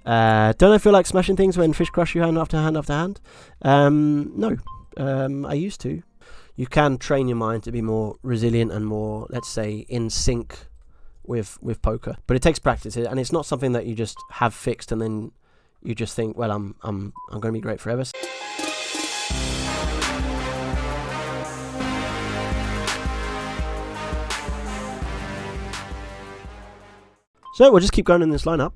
Don't I feel like smashing things when fish crush you hand after hand after hand? No. I used to. You can train your mind to be more resilient and more, let's say, in sync with poker. But it takes practice, and it's not something that you just have fixed and then you just think, well, I'm going to be great forever. So we'll just keep going in this lineup.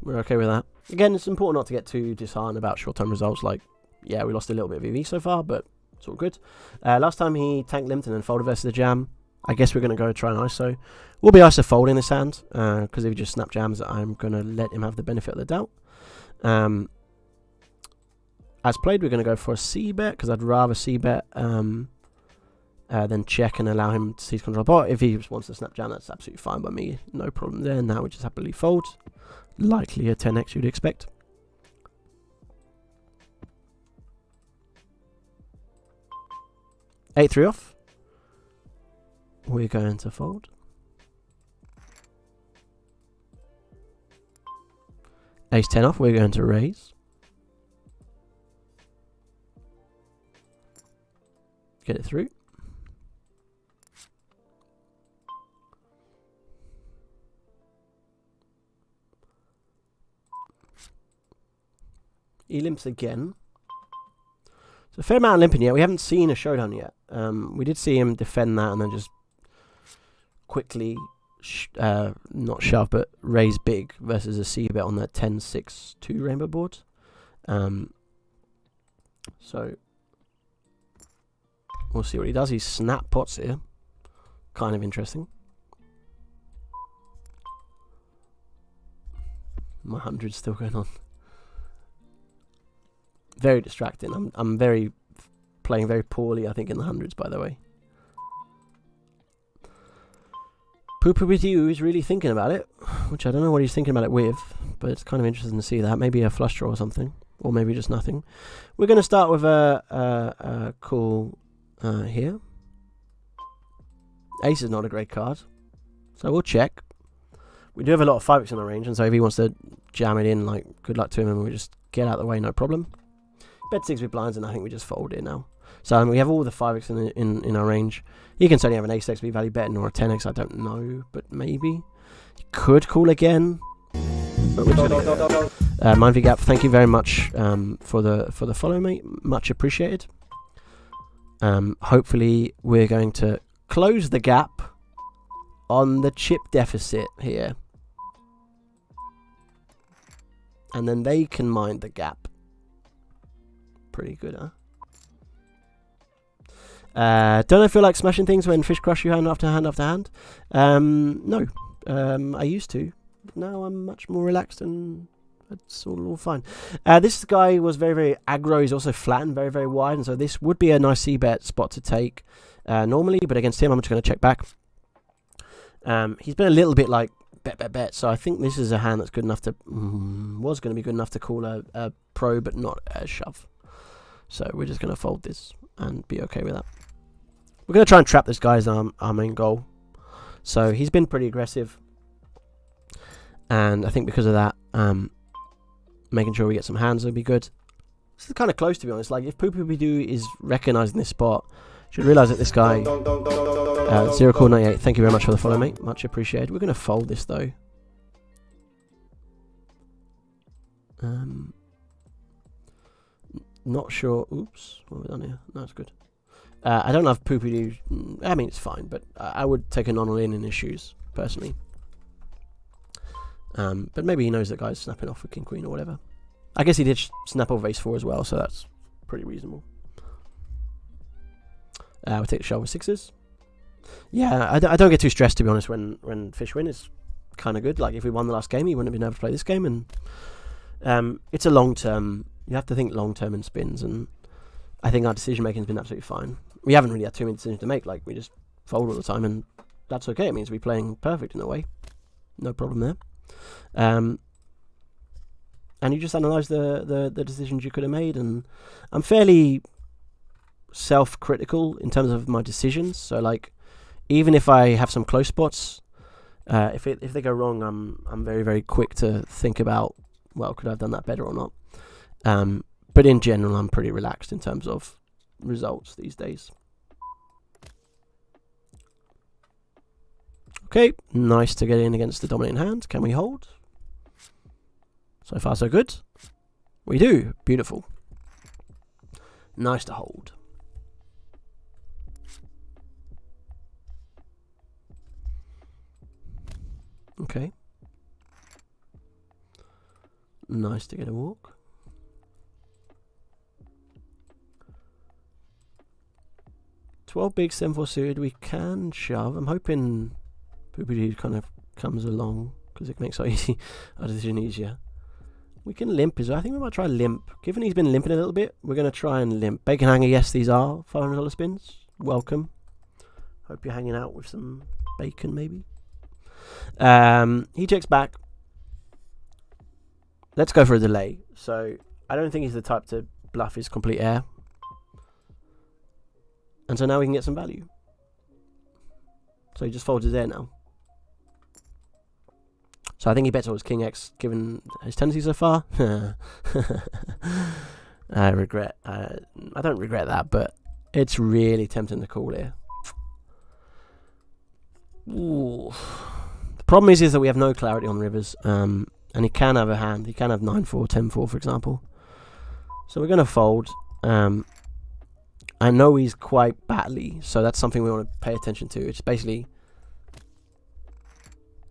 We're okay with that. Again, it's important not to get too disheartened about short-term results. Like, yeah, we lost a little bit of EV so far, but it's all good. Last time he tanked Limpton and folded versus the jam. I guess we're going to go try an ISO. We'll be ISO folding this hand, because if he just snap jams, I'm going to let him have the benefit of the doubt. As played, we're going to go for a C-bet, because I'd rather C-bet then check and allow him to seize control. But if he just wants to snap jam, that's absolutely fine by me. No problem there. Now we just happily fold. Likely a 10x you'd expect. Eight 3 off. We're going to fold. Ace 10 off. We're going to raise. Get it through. He limps again. So a fair amount of limping yet. We haven't seen a showdown yet. We did see him defend that and then just quickly, not shove, but raise big versus a C-bet on that 10-6-2 rainbow board. So we'll see what he does. He snap pots here. Kind of interesting. My 100's still going on. Very distracting. I'm playing very poorly, I think, in the 100s, by the way. Poo-poo-with-you is really thinking about it, which I don't know what he's thinking about it with, but it's kind of interesting to see that. Maybe a flush draw or something, or maybe just nothing. We're going to start with a call here. Ace is not a great card, so we'll check. We do have a lot of 5x in the range, and so if he wants to jam it in, like, good luck to him, and we'll just get out of the way, no problem. Bet 6 with blinds, and I think we just fold it now. So we have all the 5x in our range. He can certainly have an ace-x be value betting or a 10x, I don't know, but maybe. He could call again. But we're Mindv Gap, thank you very much for the follow, mate. Much appreciated. Hopefully we're going to close the gap on the chip deficit here. And then they can mind the gap. Pretty good, huh? Don't I feel like smashing things when fish crush you hand after hand after hand? No. I used to. Now I'm much more relaxed and it's all fine. This guy was very, very aggro. He's also flat and very, very wide. And so this would be a nice C-bet spot to take normally. But against him, I'm just going to check back. He's been a little bit like bet. So I think this is a hand that's good enough to... was going to be good enough to call a pro, but not a shove. So we're just going to fold this and be okay with that. We're going to try and trap this guy as our main goal. So he's been pretty aggressive. And I think because of that, making sure we get some hands would be good. This is kind of close, to be honest. Like, if Poo-Poo-Be-Doo is recognizing this spot, should realize that this guy... Zero Call 98, thank you very much for the follow, mate. Much appreciated. We're going to fold this, though. Not sure. Oops, what have we done here? No, it's good. I don't have Poo-Poo-Be-Doo. I mean, it's fine, but I would take a non-all-in in his shoes, personally. But maybe he knows that guy's snapping off with King Queen or whatever. I guess he did snap off Ace 4 as well, so that's pretty reasonable. We'll take the shove with sixes. Yeah, I don't get too stressed, to be honest, when fish win. It's kind of good. Like, if we won the last game, he wouldn't have been able to play this game. And it's a long-term... You have to think long-term in spins, and I think our decision-making has been absolutely fine. We haven't really had too many decisions to make. Like, we just fold all the time, and that's okay. It means we're playing perfect in a way. No problem there. And you just analyse the decisions you could have made, and I'm fairly self-critical in terms of my decisions. So, like, even if I have some close spots, If they go wrong, I'm very, very quick to think about, well, could I have done that better or not? But in general, I'm pretty relaxed in terms of results these days. Okay, nice to get in against the dominant hand. Can we hold? So far, so good. We do. Beautiful. Nice to hold. Okay. Nice to get a walk. $12 big, 7-4 suited. We can shove. I'm hoping Poopy kind of comes along because it makes our decision easier. We can limp as well. I think we might try limp. Given he's been limping a little bit, we're going to try and limp. Bacon hanger, yes, these are $500 spins. Welcome. Hope you're hanging out with some bacon, maybe. He checks back. Let's go for a delay. So I don't think he's the type to bluff his complete air. And so now we can get some value. So he just folds his air now. So I think he bets all his King X given his tendency so far. I don't regret that, but it's really tempting to call here. Ooh. The problem is that we have no clarity on rivers, and he can have a hand. He can have 9-4, 10-4, for example. So we're going to fold. I know he's quite battly, so that's something we want to pay attention to. It's basically,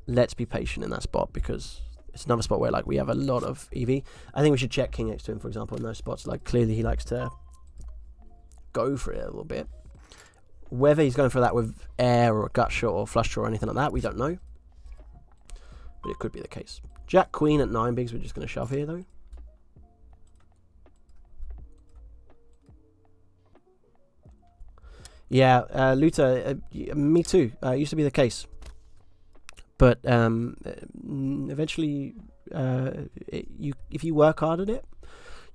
let's be patient in that spot because it's another spot where like we have a lot of EV. I think we should check King X to him, for example, in those spots. Like clearly he likes to go for it a little bit. Whether he's going for that with air or a gut shot or flush draw or anything like that, we don't know. But it could be the case. Jack Queen at 9 bigs. We're just going to shove here though. Yeah, Luther, me too. It used to be the case. But eventually, if you work hard at it,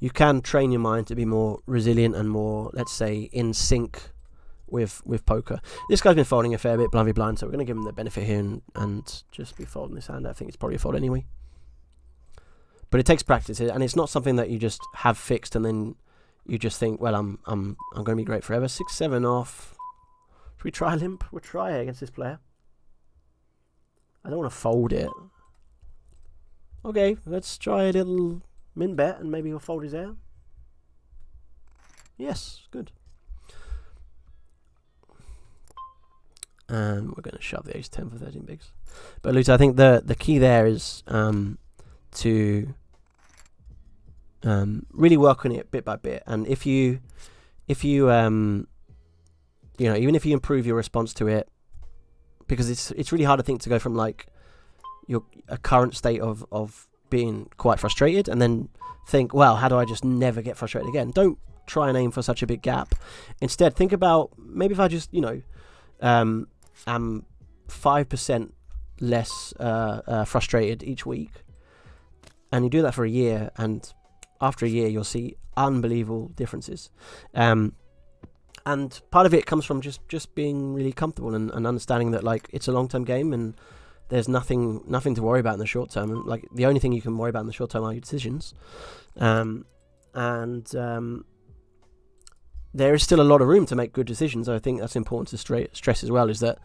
you can train your mind to be more resilient and more, let's say, in sync with poker. This guy's been folding a fair bit, blind v blind, so we're going to give him the benefit here and just be folding this hand. I think it's probably a fold anyway. But it takes practice, and it's not something that you just have fixed and then you just think, well, I'm going to be great forever. 6-7 off. Should we try limp? We'll try it against this player. I don't want to fold it. Okay, let's try a little min bet and maybe he'll fold his air. Yes, good. And we're going to shove the ace-10 for 13 bigs. But Luther, I think the key there is to really work on it bit by bit. And if you you know, even if you improve your response to it, because it's really hard, I think, to go from like a current state of being quite frustrated and then think, well, how do I just never get frustrated again? Don't try and aim for such a big gap. Instead, think about maybe if I just, you know, am 5% less frustrated each week, and you do that for a year, and after a year you'll see unbelievable differences. And part of it comes from just being really comfortable and understanding that like it's a long-term game and there's nothing to worry about in the short term. And like the only thing you can worry about in the short term are your decisions. There is still a lot of room to make good decisions. I think that's important to stress as well, is that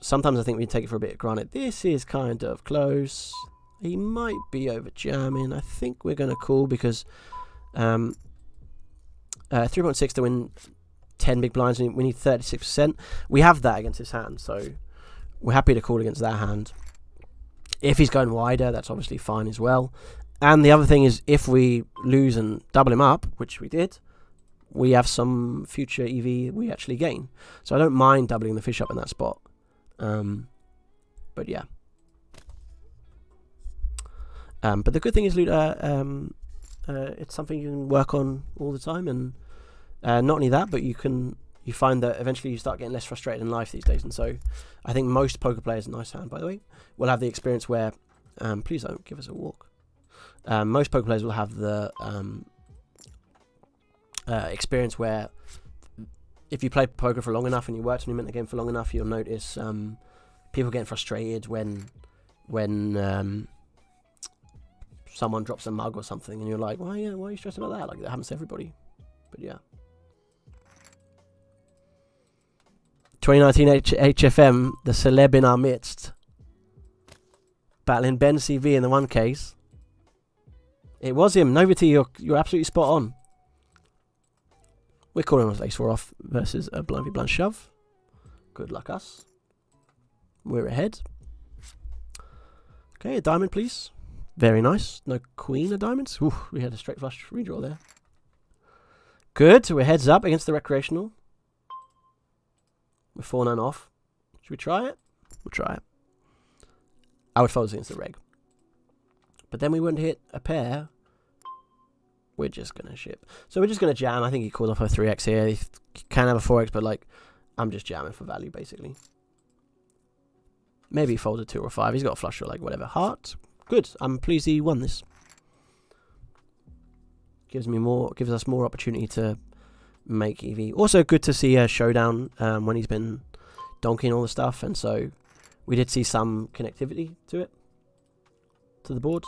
sometimes I think we take it for a bit granted. This is kind of close. He might be over jamming. I think we're going to call because 3.6 to win 10 big blinds. We need 36%. We have that against his hand, so we're happy to call against that hand. If he's going wider, that's obviously fine as well. And the other thing is, if we lose and double him up, which we did, we have some future EV we actually gain. So I don't mind doubling the fish up in that spot. But yeah. But the good thing is, Luda, it's something you can work on all the time, and not only that, but you find that eventually you start getting less frustrated in life these days. And so I think most poker players, nice hand by the way, will have the experience where please don't give us a walk. Most poker players will have the experience where if you play poker for long enough and you worked on your mental game for long enough, you'll notice people getting frustrated when someone drops a mug or something, and you're like, why are you stressed about that? Like, that happens to everybody. But yeah. 2019 HFM, the celeb in our midst, battling Ben CV in the one case. It was him. Novity, you're absolutely spot on. We're calling him Ace 4 off versus a blind v blind shove. Good luck us. We're ahead. Okay, a diamond, please. Very nice. No queen of diamonds. Ooh, we had a straight flush redraw there. Good. We're heads up against the recreational. We're 4-9 off. Should we try it? We'll try it. I would fold against the reg. But then we wouldn't hit a pair. We're just going to ship. So we're just going to jam. I think he called off a 3x here. He can have a 4x, but like, I'm just jamming for value, basically. Maybe he folded 2 or 5. He's got a flush or like whatever. Heart. Good. I'm pleased he won this. Gives us more opportunity to make EV. Also good to see a showdown when he's been donking all the stuff, and so we did see some connectivity to it, to the board.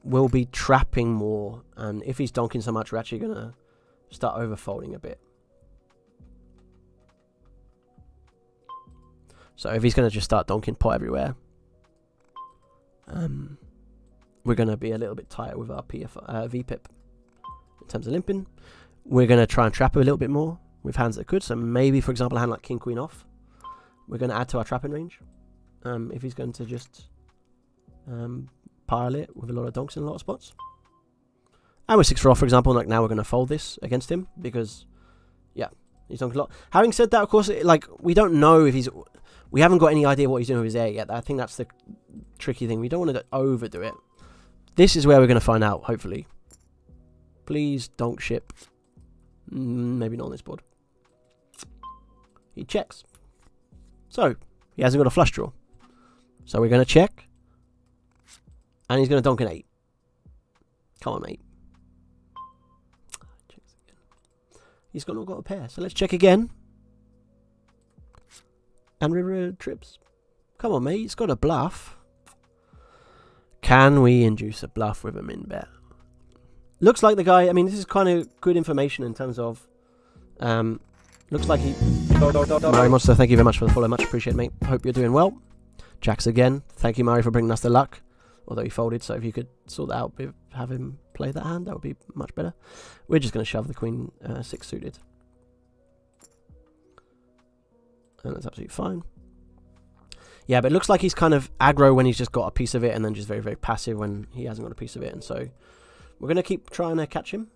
We'll be trapping more, and if he's donking so much, we're actually gonna start overfolding a bit. So if he's gonna just start donking pot everywhere, we're going to be a little bit tighter with our VPIP in terms of limping. We're going to try and trap a little bit more with hands that are good. So maybe, for example, a hand like King Queen off. We're going to add to our trapping range. If he's going to just pile it with a lot of donks in a lot of spots. And with 6-4 off, for example, like now we're going to fold this against him because, yeah, he's donking a lot. Having said that, of course, like we don't know if he's... We haven't got any idea what he's doing with his air yet. I think that's the tricky thing. We don't want to overdo it. This is where we're going to find out, hopefully. Please don't ship. Maybe not on this board. He checks. So, he hasn't got a flush draw. So we're going to check. And he's going to donk an 8. Come on, mate. Checks again. He's not got a pair. So let's check again. And river trips. Come on, mate. He's got a bluff. Can we induce a bluff with a min bet? Looks like the guy... I mean, this is kind of good information in terms of... looks like he... Mari Monster, thank you very much for the follow. Much appreciated, mate. Hope you're doing well. Jacks again. Thank you, Mari, for bringing us the luck. Although he folded, so if you could sort that out, have him play that hand, that would be much better. We're just going to shove the Queen 6 suited. And that's absolutely fine. Yeah, but it looks like he's kind of aggro when he's just got a piece of it, and then just very, very passive when he hasn't got a piece of it. And so we're going to keep trying to catch him.